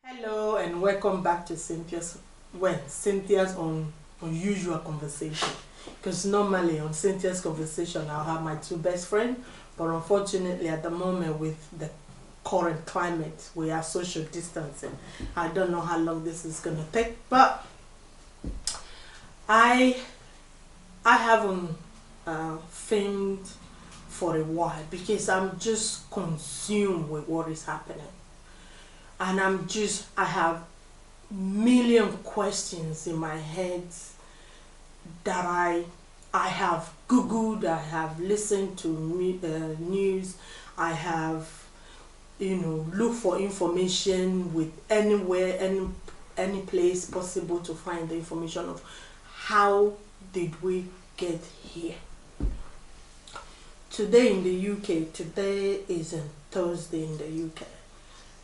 Hello and welcome back to Cynthia's unusual conversation. Because normally on Cynthia's conversation I'll have my two best friends, but unfortunately at the moment with the current climate we are social distancing. I don't know how long this is gonna take, but I haven't filmed for a while because I'm just consumed with what is happening. And I have million questions in my head that I have googled, I have listened to news, I have looked for information with anywhere, any place possible to find the information of how did we get here. Today in the UK, today is a Thursday in the UK,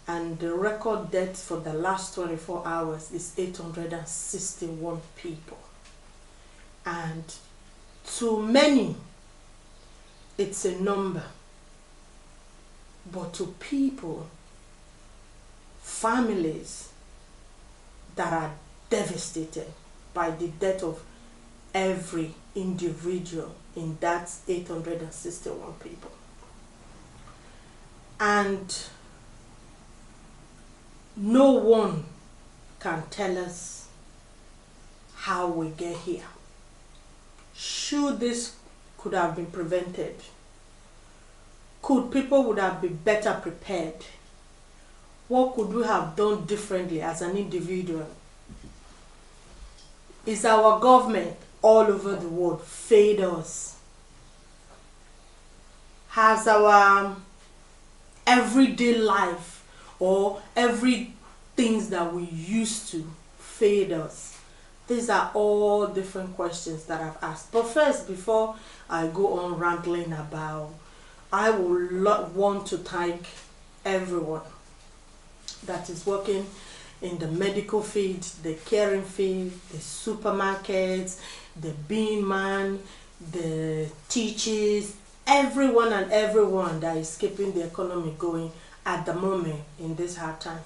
and the record death for the last 24 hours is 861 people. And to many, it's a number. But to people, families that are devastated by the death of every individual in that 861 people. And no one can tell us how we get here. Should this could have been prevented? Could people would have been better prepared? What could we have done differently as an individual? Is our government all over the world failed us? Has our everyday life or every things that we used to fade us? These are all different questions that I've asked. But first, before I go on rambling about, I would want to thank everyone that is working in the medical field, the caring field, the supermarkets, the bean man, the teachers, everyone and everyone that is keeping the economy going at the moment in this hard time.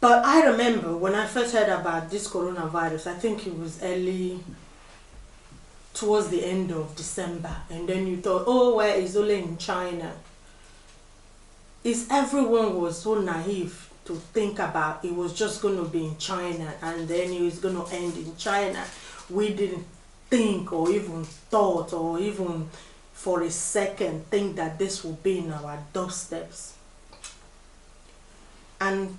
But I remember when I first heard about this coronavirus, I think it was early, towards the end of December, and then you thought, oh, well, it's only in China. Everyone was so naive to think about it was just going to be in China and then it was going to end in China. We didn't think or even thought or even for a second think that this would be in our doorsteps. And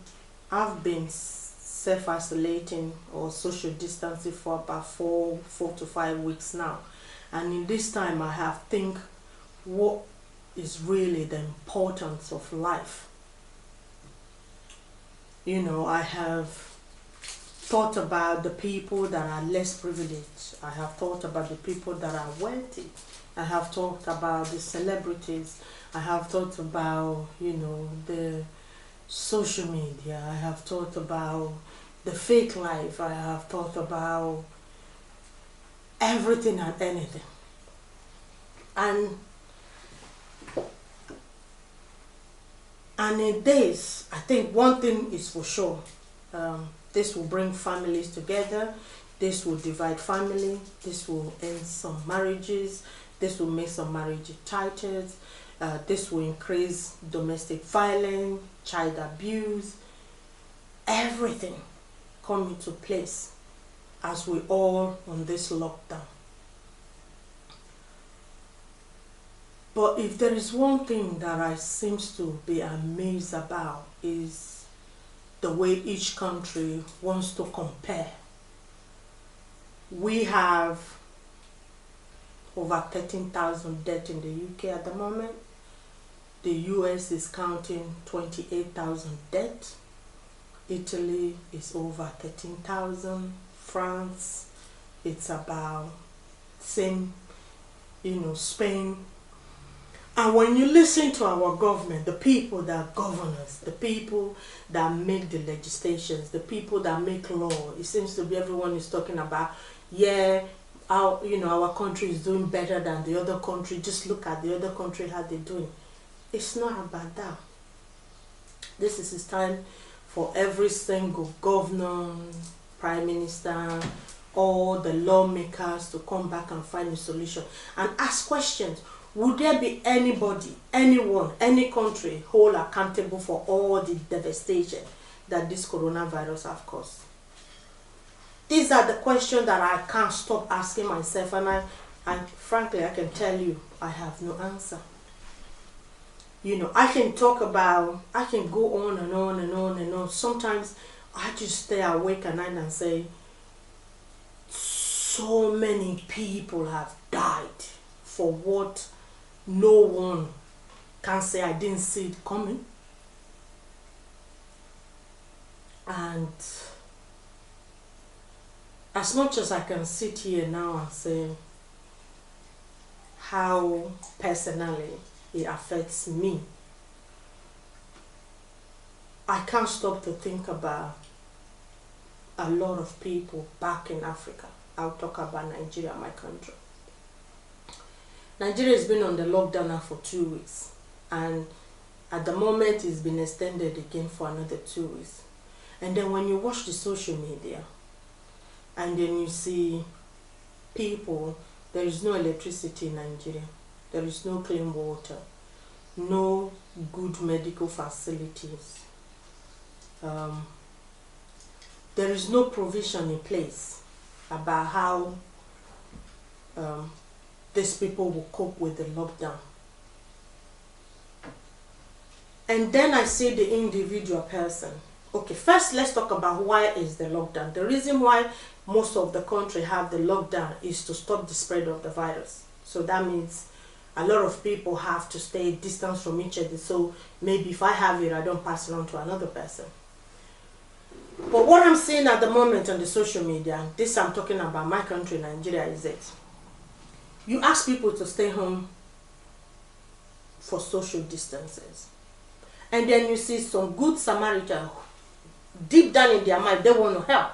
I've been self-isolating or social distancing for about 4 to 5 weeks now. And in this time I have think what is really the importance of life. I have thought about the people that are less privileged. I have thought about the people that are wealthy. I have talked about the celebrities. I have thought about, the social media. I have thought about the fake life. I have thought about everything and anything. And in this, I think one thing is for sure. This will bring families together. This will divide family. This will end some marriages. This will make some marriages tighter. This will increase domestic violence, child abuse, everything come into place as we all on this lockdown. But if there is one thing that I seems to be amazed about is the way each country wants to compare. We have over 13,000 deaths in the UK at the moment. The US is counting 28,000 deaths. Italy is over 13,000. France, it's about same, Spain. And when you listen to our government, the people that govern us, the people that make the legislations, the people that make law, it seems to be everyone is talking about, yeah, our country is doing better than the other country. Just look at the other country, how they're doing. It's not about that. This is his time for every single governor, prime minister, all the lawmakers to come back and find a solution and ask questions. Would there be anybody, anyone, any country hold accountable for all the devastation that this coronavirus have caused? These are the questions that I can't stop asking myself, and frankly, I can tell you, I have no answer. You know, I can talk about, I can go on and on and on and on. Sometimes I just stay awake at night and say, so many people have died for what no one can say I didn't see it coming. And as much as I can sit here now and say how personally it affects me, I can't stop to think about a lot of people back in Africa. I'll talk about Nigeria, my country. Nigeria has been on the lockdown now for 2 weeks, and at the moment it's been extended again for another 2 weeks. And then when you watch the social media, and then you see people, there is no electricity in Nigeria, there is no clean water, no good medical facilities, there is no provision in place about how these people will cope with the lockdown. And then I see the individual person. Okay, first let's talk about why is the lockdown. The reason why most of the country have the lockdown is to stop the spread of the virus. So that means a lot of people have to stay distance from each other. So maybe if I have it, I don't pass it on to another person. But what I'm seeing at the moment on the social media, this I'm talking about my country, Nigeria, is that you ask people to stay home for social distances. And then you see some good Samaritan, deep down in their mind, they want to help.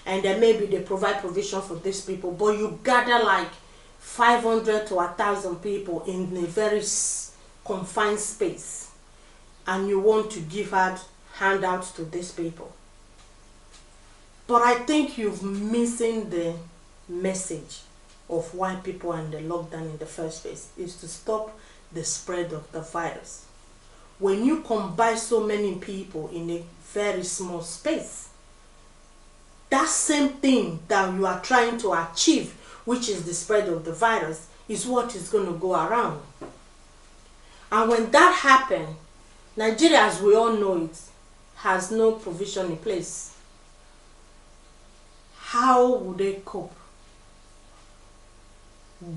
And then maybe they provide provision for these people. But you gather like 500 to 1,000 people in a very confined space. And you want to give out handouts to these people. But I think you're missing the message of why people are in the lockdown in the first place, is to stop the spread of the virus. When you combine so many people in a very small space, that same thing that you are trying to achieve, which is the spread of the virus, is what is going to go around. And when that happens, Nigeria, as we all know it, has no provision in place. How would they cope?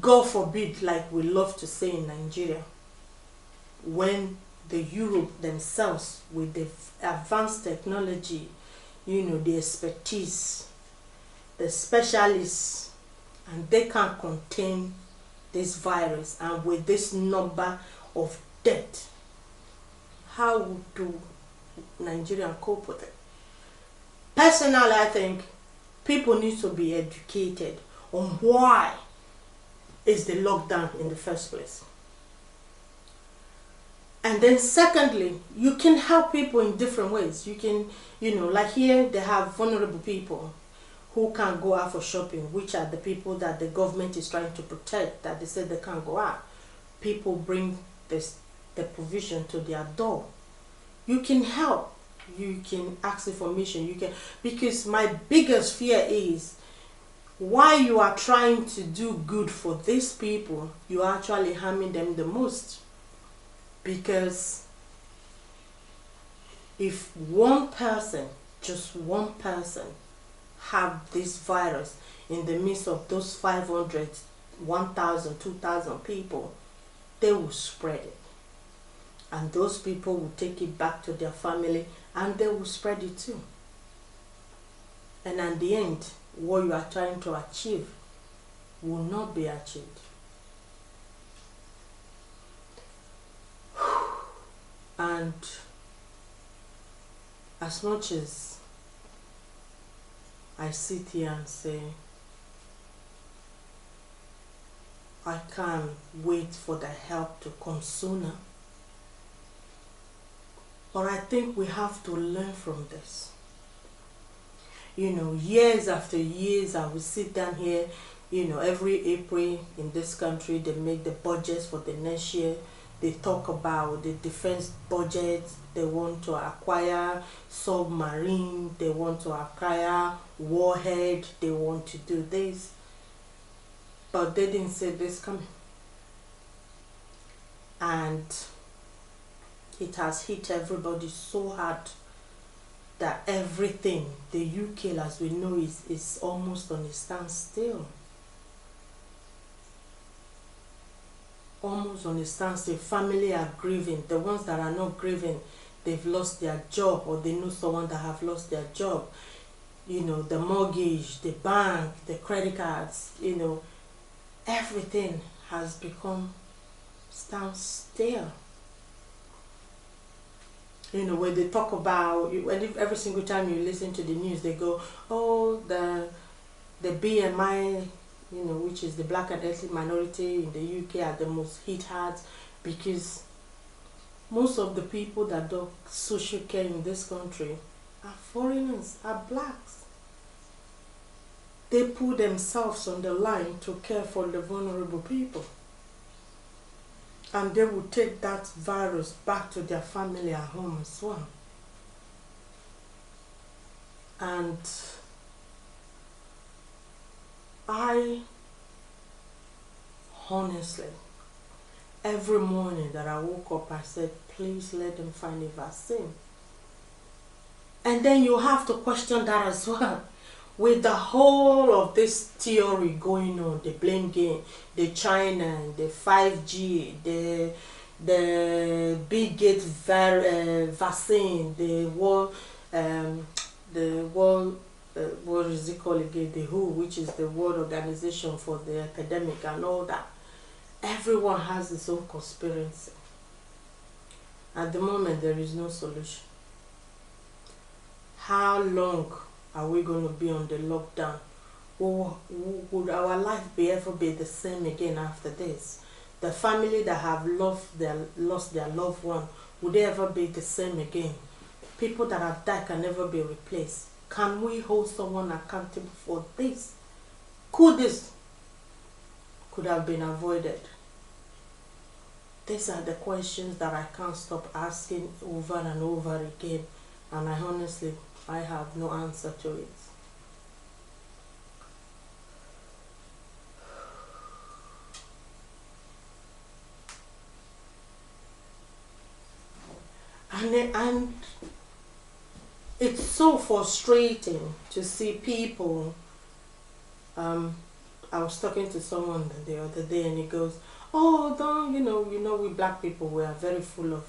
God forbid, like we love to say in Nigeria, when the Europe themselves with the advanced technology, you know, the expertise, the specialists, and they can contain this virus, and with this number of death, how do Nigeria cope with it? Personally, I think people need to be educated on why is the lockdown in the first place. And then secondly, you can help people in different ways. You can, you know, like here they have vulnerable people who can't go out for shopping, which are the people that the government is trying to protect, that they said they can't go out. People bring the provision to their door. You can help. You can ask information. You can, because my biggest fear is, while you are trying to do good for these people, you are actually harming them the most. Because if one person, just one person, have this virus in the midst of those 500, 1,000, 2,000 people, they will spread it. And those people will take it back to their family and they will spread it too. And at the end, what you are trying to achieve will not be achieved. And as much as I sit here and say, I can't wait for the help to come sooner, But I think we have to learn from this. You know, years after years, I will sit down here, you know, every April in this country, they make the budgets for the next year. They talk about the defense budget. They want to acquire submarine. They want to acquire warhead. They want to do this. But they didn't say this coming. And it has hit everybody so hard that everything, the UK as we know is almost on a standstill. Almost on a standstill. Family are grieving. The ones that are not grieving, they've lost their job, or they know someone that have lost their job. You know, the mortgage, the bank, the credit cards, you know, everything has become standstill. You know, when they talk about, every single time you listen to the news, they go, oh, the BMI, you know, which is the black and ethnic minority in the UK, are the most hit hard, because most of the people that do social care in this country are foreigners, are blacks. They put themselves on the line to care for the vulnerable people. And they will take that virus back to their family at home as well. And I honestly, every morning that I woke up, I said, please let them find a vaccine. And then you have to question that as well. With the whole of this theory going on, the blame game, the China, the 5G, the Bill Gates vaccine, the world, what is it called again? The WHO, which is the World Organization for the Epidemic, and all that. Everyone has its own conspiracy. At the moment, there is no solution. How long are we going to be on the lockdown? Would our life ever be the same again after this? The family that have lost their loved one, would they ever be the same again? People that have died can never be replaced. Can we hold someone accountable for this? Could have been avoided? These are the questions that I can't stop asking over and over again, and I have no answer to it. And it's so frustrating to see people. I was talking to someone the other day, and he goes, oh, don't, you know, we black people, we are very full of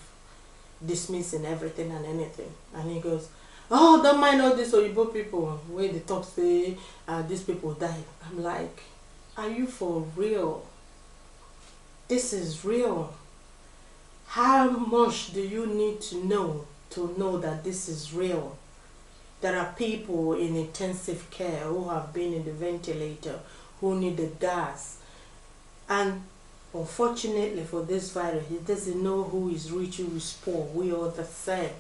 dismissing everything and anything. And he goes, oh, don't mind all these Oyibo people where the talk say these people died. I'm like, are you for real? This is real. How much do you need to know that this is real? There are people in intensive care who have been in the ventilator, who need the gas. And unfortunately for this virus, it doesn't know who is rich, who is poor. We are the same.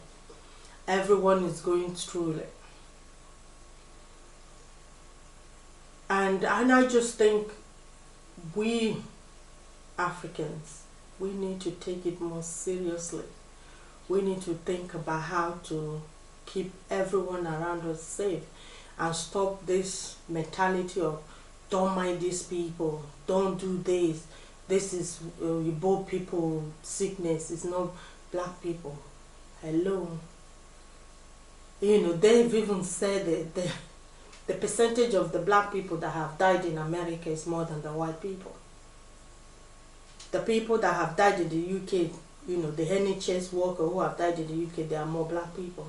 Everyone is going through it. And I just think we Africans, we need to take it more seriously. We need to think about how to keep everyone around us safe and stop this mentality of don't mind these people, don't do this. This is Igbo people sickness, it's not black people. Hello. You know, they've even said that the percentage of the black people that have died in America is more than the white people. The people that have died in the UK, you know, the NHS workers who have died in the UK, they are more black people.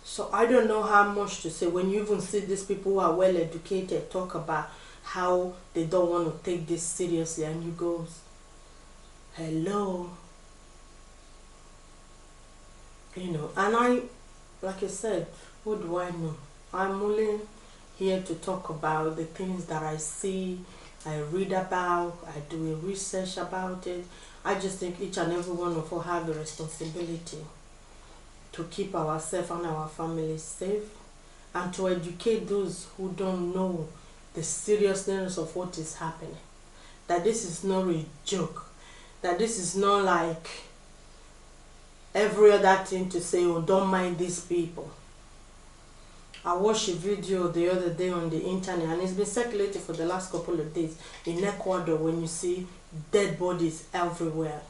So I don't know how much to say. When you even see these people who are well educated talk about how they don't want to take this seriously, and you go, hello. You know, and like I said, what do I know? I'm only here to talk about the things that I see I read about, I do a research about it. I just think each and every one of us have a responsibility to keep ourselves and our families safe, and to educate those who don't know the seriousness of what is happening. That this is not a joke. That this is not like every other thing to say, oh, don't mind these people. I watched a video the other day on the internet, and it's been circulating for the last couple of days in Ecuador, when you see dead bodies everywhere.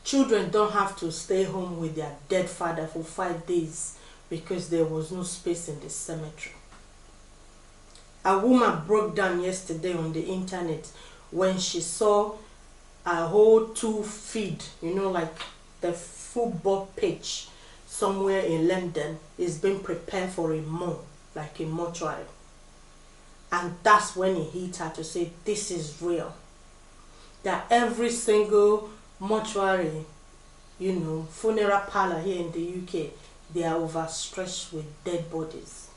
Children don't have to stay home with their dead father for 5 days because there was no space in the cemetery. A woman broke down yesterday on the internet when she saw a whole 2 feed, you know, like the football pitch somewhere in London is being prepared for a month, like a mortuary. And that's when it hit her to say, this is real. That every single mortuary, you know, funeral parlor here in the UK, they are overstretched with dead bodies.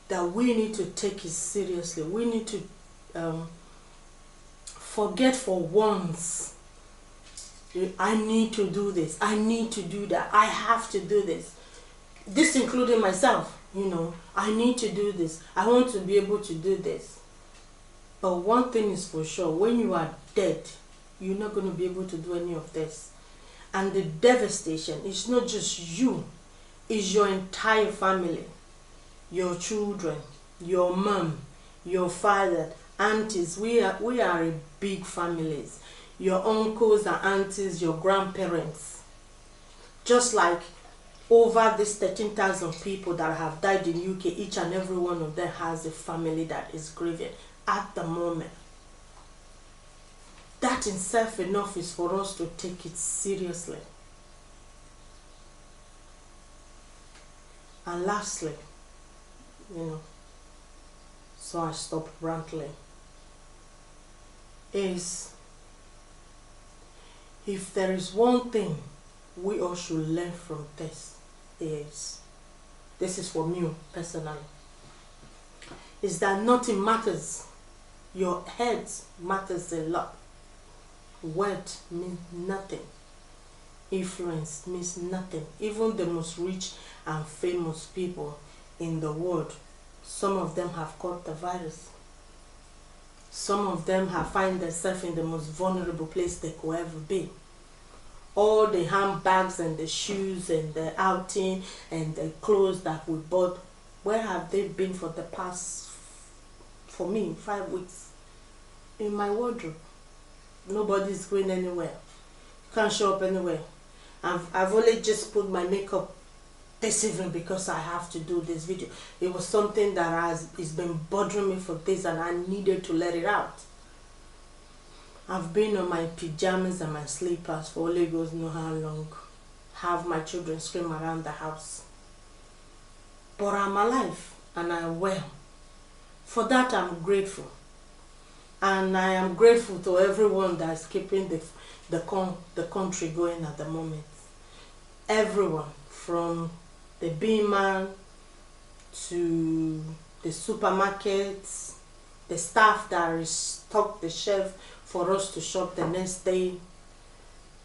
That we need to take it seriously. We need to forget for once, I need to do this, I need to do that, I have to do this. This including myself, you know, I need to do this, I want to be able to do this. But one thing is for sure, when you are dead, you're not going to be able to do any of this. And the devastation is not just you, it's your entire family, your children, your mom, your father, aunties. We are a big families. Your uncles and aunties, your grandparents. Just like over these 13,000 people that have died in UK, each and every one of them has a family that is grieving at the moment. That in itself enough is for us to take it seriously. And lastly, you know, so I stop rambling, is if there is one thing we all should learn from this is for me personally, is that nothing matters. Your head matters a lot. Wealth means nothing. Influence means nothing. Even the most rich and famous people in the world, some of them have caught the virus. Some of them have found themselves in the most vulnerable place they could ever be. All the handbags and the shoes and the outing and the clothes that we bought, where have they been for the past, for me, 5 weeks? In my wardrobe. Nobody's going anywhere. Can't show up anywhere. I've only just put my makeup this evening because I have to do this video. It was something that it's been bothering me for days, and I needed to let it out. I've been on my pajamas and my slippers for only God knows how long. Have my children scream around the house. But I'm alive and I'm well. For that I'm grateful. And I am grateful to everyone that's keeping the country going at the moment. Everyone, from the beeman to the supermarkets, the staff that restock the shelf for us to shop the next day,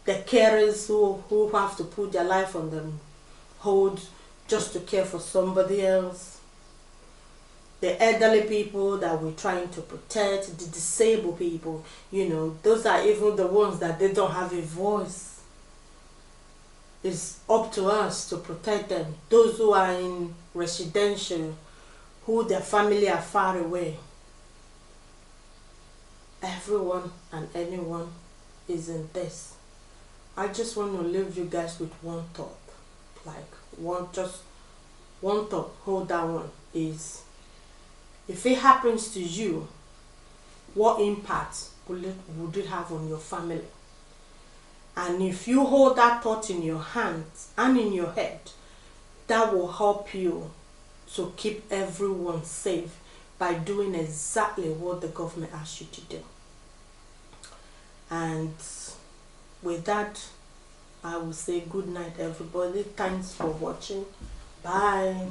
the carers who have to put their life on the hold just to care for somebody else, the elderly people that we're trying to protect, the disabled people, you know, those are even the ones that they don't have a voice. It's up to us to protect them. Those who are in residential, who their family are far away. Everyone and anyone is in this. I just want to leave you guys with one thought. Just one thought. Hold that one. Is if it happens to you, what impact would it have on your family? And if you hold that thought in your hands and in your head, that will help you to keep everyone safe by doing exactly what the government asks you to do. And with that, I will say good night, everybody. Thanks for watching. Bye.